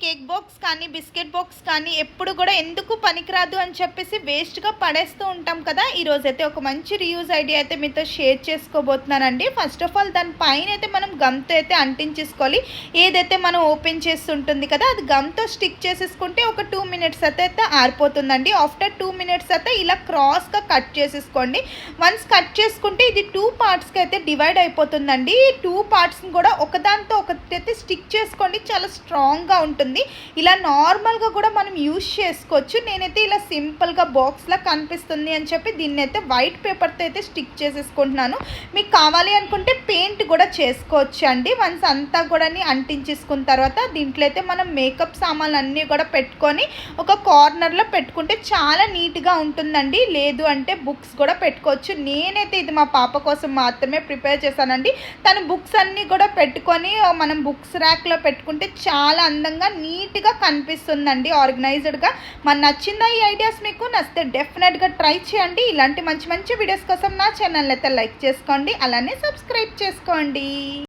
Cake box కానీ biscuit box కానీ ఎప్పుడు కూడా ఎందుకు పనికిరాదు అని చెప్పేసి వేస్ట్గా పడేస్తూ ఉంటాం కదా. ఈరోజు అయితే ఒక మంచి రీయూజ్ ఐడియా అయితే మీతో షేర్ చేసుకోబోతున్నానండి. ఫస్ట్ ఆఫ్ ఆల్ దాని పైన అయితే మనం గమ్తో అయితే అంటించేసుకోవాలి. ఏదైతే మనం ఓపెన్ చేస్తుంటుంది కదా అది గమ్తో స్టిక్ చేసేసుకుంటే ఒక 2 మినిట్స్ అయితే ఆరిపోతుందండి. ఆఫ్టర్ 2 మినిట్స్ అయితే ఇలా క్రాస్గా కట్ చేసేసుకోండి. వన్స్ కట్ చేసుకుంటే ఇది 2 పార్ట్స్కి అయితే డివైడ్ అయిపోతుందండి. ఈ 2 పార్ట్స్ని కూడా ఒకదాంతో ఒకటి అయితే స్టిక్ చేసుకోండి. చాలా స్ట్రాంగ్గా ఉంటుంది. ఇలా నార్మల్గా కూడా మనం యూజ్ చేసుకోవచ్చు. నేనైతే ఇలా సింపుల్గా బాక్స్లా కనిపిస్తుంది అని చెప్పి దీన్ని అయితే వైట్ పేపర్తో అయితే స్టిక్ చేసేసుకుంటున్నాను. మీకు కావాలి అనుకుంటే పెయింట్ కూడా చేసుకోవచ్చు అండి. వన్స్ అంతా కూడా అంటించేసుకున్న తర్వాత దీంట్లో అయితే మనం మేకప్ సామాన్లు అన్నీ కూడా పెట్టుకొని ఒక కార్నర్లో పెట్టుకుంటే చాలా నీట్గా ఉంటుందండి. లేదు అంటే బుక్స్ కూడా పెట్టుకోవచ్చు. నేనైతే ఇది మా పాప కోసం మాత్రమే ప్రిపేర్ చేశానండి. తను బుక్స్ అన్నీ కూడా పెట్టుకొని మనం బుక్స్ ర్యాక్లో పెట్టుకుంటే చాలా అందంగా నీట్గా కనిపిస్తుందండి, ఆర్గనైజ్డ్గా. మన నచ్చిందా ఈ ఐడియాస్? మీకు నచ్చితే డెఫినెట్గా ట్రై చేయండి. ఇలాంటి మంచి మంచి వీడియోస్ కోసం నా ఛానల్ అయితే లైక్ చేసుకోండి, అలానే సబ్స్క్రైబ్ చేసుకోండి.